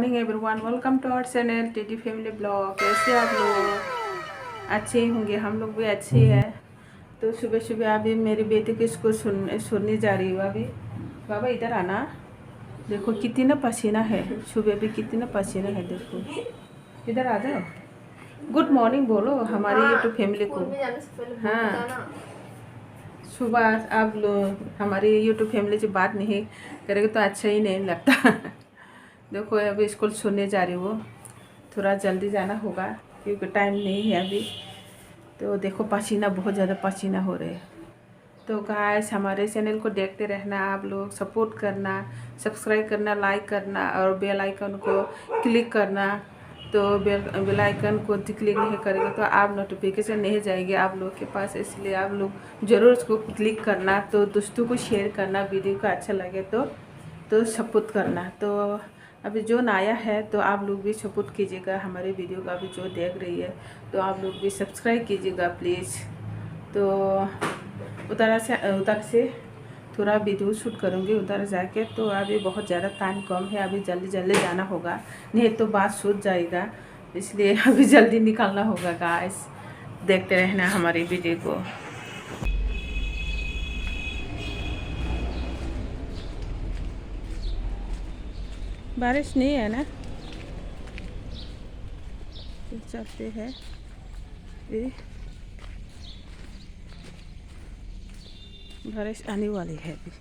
Morning everyone, welcome to our channel TT family blog. कैसे आप लोग? अच्छे होंगे, हम लोग भी अच्छे हैं। तो सुबह सुबह अभी मेरी बेटी की स्कूल सुनने जा रही हूँ। अभी बाबा इधर आना, देखो कितना पसीना है, सुबह भी कितना पसीना है। देखो इधर आ जाओ, गुड मॉर्निंग बोलो हमारी यूट्यूब फैमिली को। हाँ, सुबह आप लोग हमारी यूट्यूब फैमिली से बात नहीं करेंगे तो अच्छा ही नहीं लगता। देखो अभी स्कूल छोड़ने जा रही हूँ, थोड़ा जल्दी जाना होगा क्योंकि टाइम नहीं है अभी। तो देखो पसीना, बहुत ज़्यादा पसीना हो रहे हैं। तो गाइस हमारे चैनल को देखते रहना, आप लोग सपोर्ट करना, सब्सक्राइब करना, लाइक करना और बेल आइकन को क्लिक करना। तो बेल आइकन को क्लिक नहीं करेंगे तो आप नोटिफिकेशन नहीं जाएगी आप लोग के पास, इसलिए आप लोग ज़रूर उसको क्लिक करना। तो दोस्तों को शेयर करना, वीडियो का अच्छा लगे तो सपोर्ट करना। तो अभी जो नया है तो आप लोग भी सपोर्ट कीजिएगा हमारे वीडियो का, अभी जो देख रही है तो आप लोग भी सब्सक्राइब कीजिएगा प्लीज़। तो उधर से थोड़ा वीडियो शूट करूँगी उधर जाके। तो अभी बहुत ज़्यादा टाइम कम है, अभी जल्दी जल्दी जाना होगा, नहीं तो बात सूझ जाएगा, इसलिए अभी जल्दी निकलना होगा। गाइस देखते रहना हमारी वीडियो को। बारिश नहीं है ना, तो चलते हैं। बारिश आने वाली है अभी।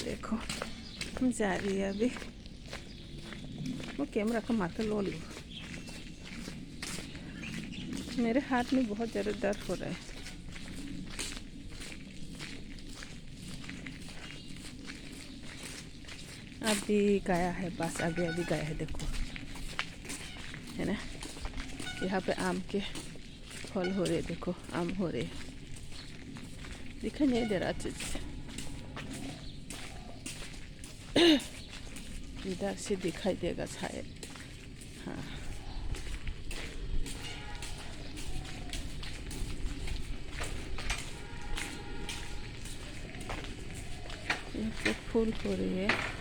देखो हम जा रही है अभी, वो कैमरा का माथा लो लूँ, मेरे हाथ में बहुत ज़्यादा दर्द हो रहा है। अभी गया है, बस अभी अभी गया है। देखो है ना, यहाँ पे आम के फल हो रहे, देखो आम हो रहे, दिखाई नहीं दे रहा अच्छे से। इधर से दिखाई देगा शायद, हाँ। यहाँ पे फूल हो रही है।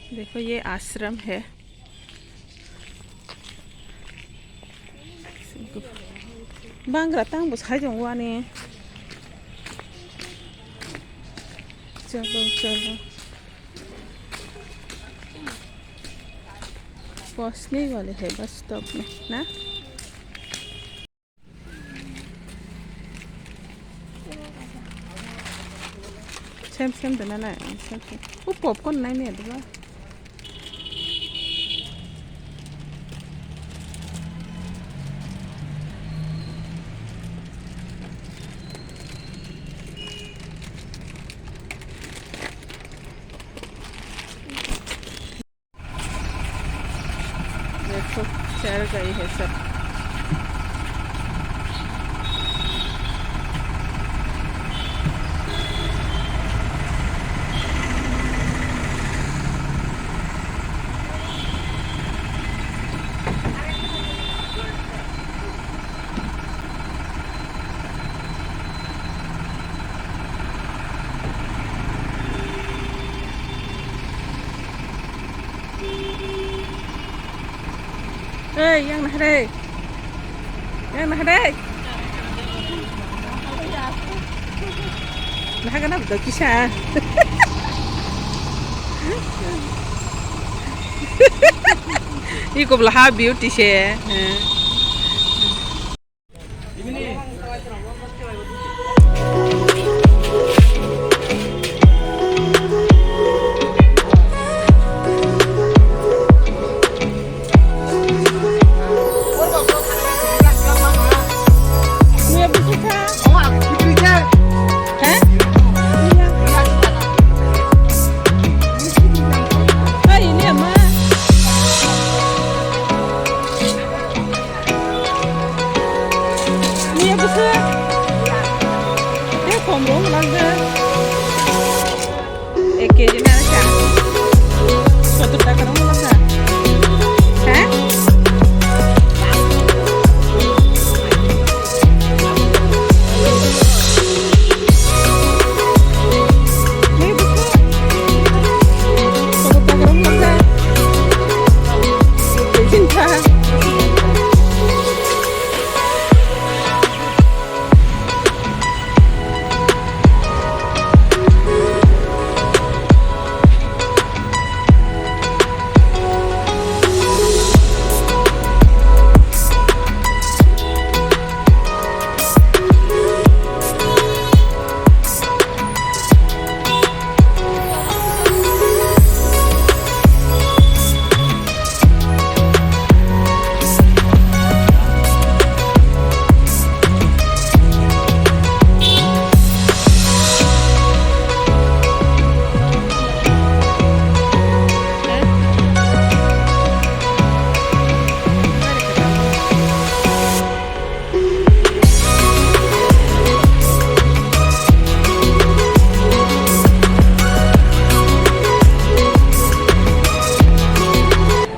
देखो ये आश्रम है, बांग्रा तंग बस खाई जाऊंगा ने। चलो चलो पहुंचने वाले हैं बस स्टॉप में ना। सेम सेम देना ना, सेम सेम वो पॉपकॉर्न नहीं है दबा। देखो चढ़ गई है सब। Yang nah đây, yang nah đây, nah cái nào được kisah, ini kau belah beauty sih.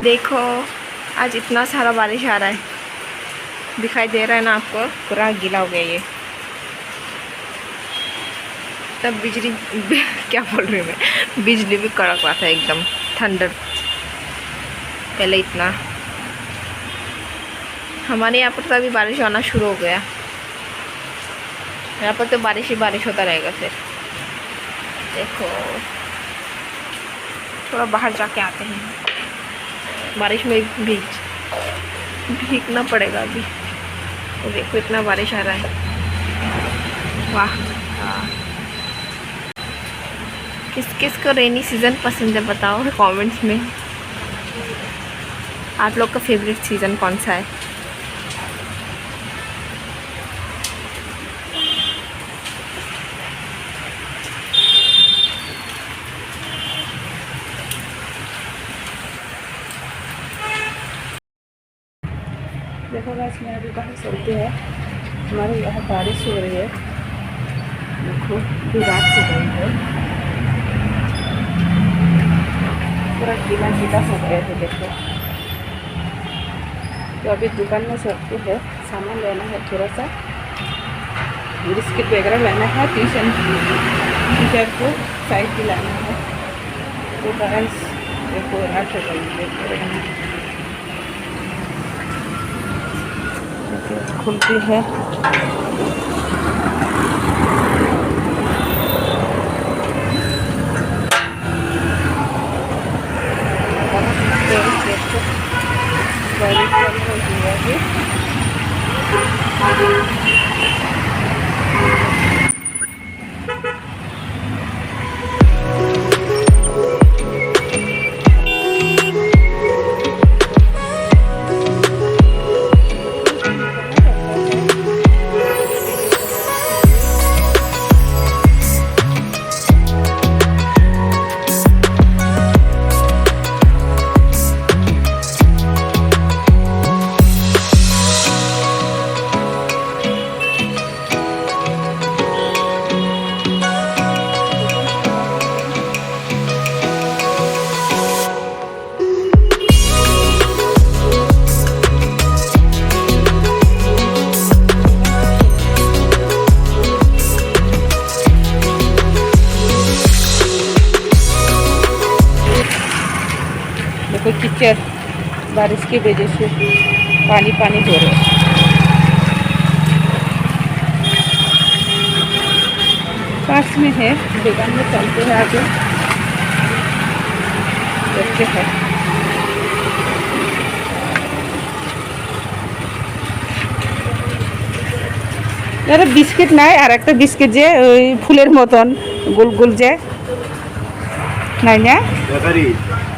देखो आज इतना सारा बारिश आ रहा है, दिखाई दे रहा है ना आपको, पूरा गीला हो गया ये। तब बिजली क्या बोल रही हूँ मैं, बिजली भी कड़क रहा था एकदम, ठंडर। पहले इतना हमारे यहाँ पर तो अभी बारिश आना शुरू हो गया। यहाँ पर तो बारिश ही बारिश होता रहेगा फिर। देखो थोड़ा बाहर जाके आते हैं, बारिश में भीगना पड़ेगा अभी। तो देखो इतना बारिश आ रहा है, वाह। किस किस को रेनी सीज़न पसंद है बताओ कमेंट्स में। आप लोग का फेवरेट सीज़न कौन सा है? देखो गाइस, मैं अभी बाहर चलते हैं, हमारे यहाँ बारिश हो रही है। देखो अभी रात से गई है, पूरा गीला गीला हो गया है। देखो तो अभी दुकान में चलते हैं, सामान लेना है, थोड़ा सा बिस्किट वगैरह लेना है, ट्यूशन टीचर को साइकिल लाना है। तो गाइस देखो रात हो गई है, खुलती है। देखो कीचड़, बारिश की वजह से पानी पानी हो रहा है। पास में है, दुकान में चलते हैं, आगे देखते हैं। यार बिस्किट নাই, আর একটা বিস্কিট যে ওই ফুলের মতন গোল গোল যে নাই না, বেকারি।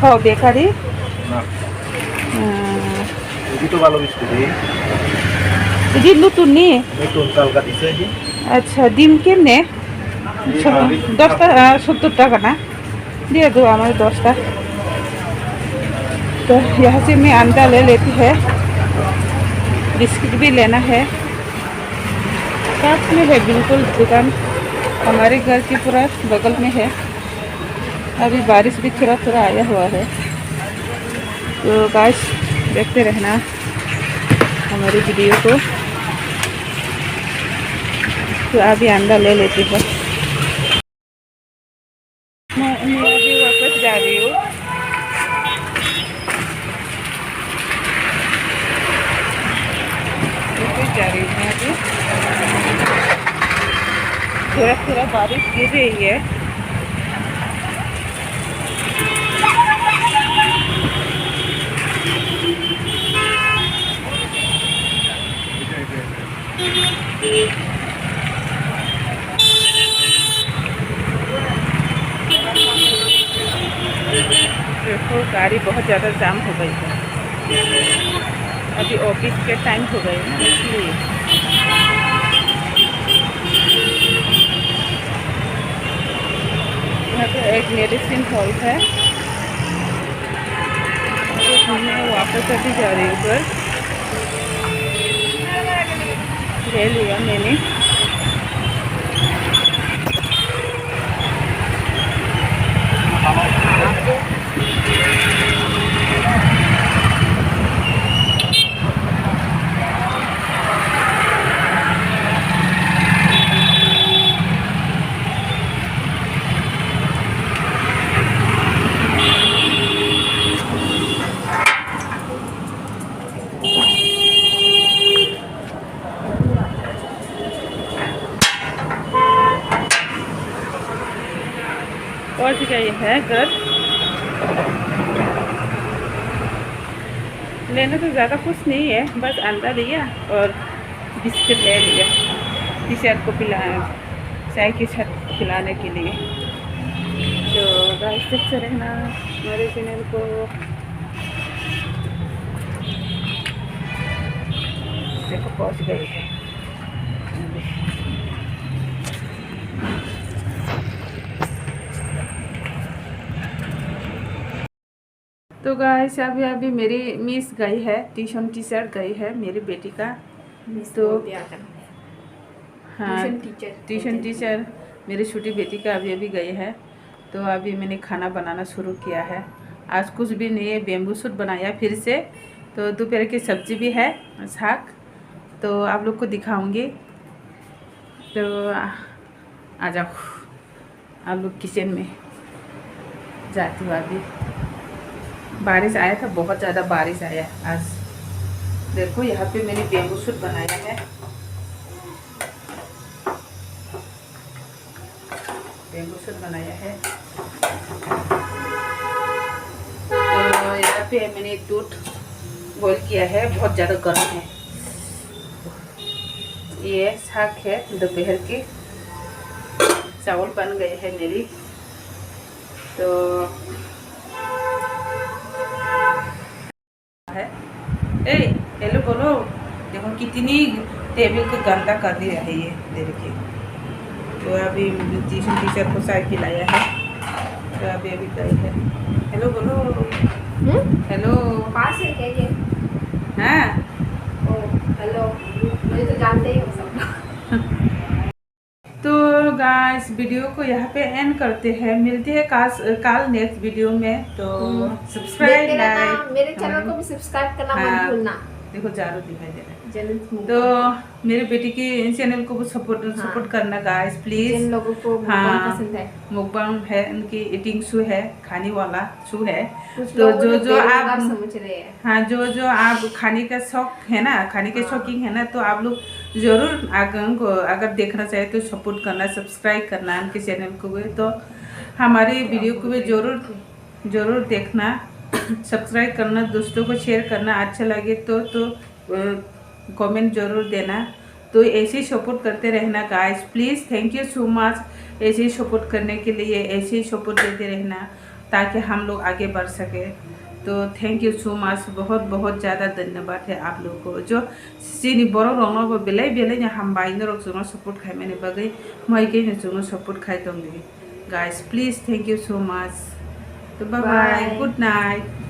হ্যাঁ বেকারি না, এই তো ভালো বিস্কুট এই নতুন নি, নতুন কালকা দিছে এই। আচ্ছা ডিম কেমনে? 10টা 70 টাকা ना, दे दो हमारे 10टा। तो यहाँ से मैं अंडा ले लेती है, बिस्किट भी लेना है। पास में है बिल्कुल दुकान, हमारे घर के पूरा बगल में है। अभी बारिश भी थोड़ा थोड़ा आया हुआ है, तो गाइस देखते रहना हमारी वीडियो को। तो अभी अंडा ले लेती है, मैं अभी वापस जा रही हूँ। जा रही हूँ मैं अभी, थोड़ा थोड़ा बारिश गिर रही है। देखो गाड़ी बहुत ज़्यादा जाम हो गई है, अभी ऑफिस के टाइम हो गए ना, इसलिए। यहाँ पे एक मेडिसिन हॉल है, मैं वापस अभी जा रही हूँ घर, ले लिया मैंने। है घर। लेना तो ज़्यादा कुछ नहीं है, बस अंडा लिया और बिस्किट ले लिया टी-शर्ट को चाय के साथ पिलाने के लिए। तो गाइस देखते रहना हमारे चैनल को। देखो पहुंच गई है। तो गाइस अभी मेरी मिस गई है, ट्यूशन टीचर गई है मेरी बेटी का। तो हाँ, ट्यूशन टीचर मेरी छोटी बेटी का अभी गई है। तो अभी मैंने खाना बनाना शुरू किया है। आज कुछ भी नहीं है, बेम्बू सूट बनाया फिर से। तो दोपहर की सब्जी भी है, साग, तो आप लोग को दिखाऊंगी। तो आ जाओ, आप लोग किचन में जाती हूँ। अभी बारिश आया था, बहुत ज़्यादा बारिश आया आज। देखो यहाँ पे मैंने बेम्बू सूट बनाया है। बेम्बू सूट बनाया है। तो यहाँ पे मैंने दूध बॉईल किया है, बहुत ज़्यादा गर्म है। ये साग है, दोपहर की चावल बन गए हैं मेरी। तो है ए हेलो बोलो। देखो कितनी टेबल को गंदा कर दिया है ये, देखिए। तो अभी ट्यूशन टीचर को चाय पिलाया है। तो अभी गई है। हेलो बोलो। हेलो पास है क्या ये? हाँ ओ हेलो, मुझे तो जानते ही हो सब। तो गाइस वीडियो को यहाँ पे एंड करते हैं। मिलते हैं काल नेक्स्ट वीडियो में। तो सब्सक्राइब लाइक, मेरे चैनल को भी सब्सक्राइब करना मत भूलना। देखो जारो दिखाई दे रहा है। तो मेरे बेटी की चैनल को सपोर्ट करना गाइस प्लीज। जिन लोगों को मुकबांग पसंद है, मुकबांग है, उनकी ईटिंग शो है, खाने वाला शो है। तो जो आप समझ रहे हैं, हाँ, जो आप खाने का शौक है ना, खाने के शौकीन है ना, तो आप लोग जरूर अगर देखना चाहे तो सपोर्ट करना, सब्सक्राइब करना उनके चैनल को भी। तो हमारे वीडियो को भी जरूर देखना, सब्सक्राइब करना, दोस्तों को शेयर करना। अच्छा लगे तो कमेंट जरूर देना। तो ऐसे ही सपोर्ट करते रहना guys please. Thank you so much ऐसे ही सपोर्ट करने के लिए। ऐसे ही सपोर्ट देते रहना ताकि हम लोग आगे बढ़ सके। तो थैंक यू सो मच, बहुत बहुत ज़्यादा धन्यवाद है आप लोग को। जो सिनी बड़ो रंग बेले हम बाइन रंग सपोर्ट खाई मैंने बगै मैके जो सपोर्ट खाई दंगे guys please. Thank you so much. तो बाय बाय, गुड नाइट।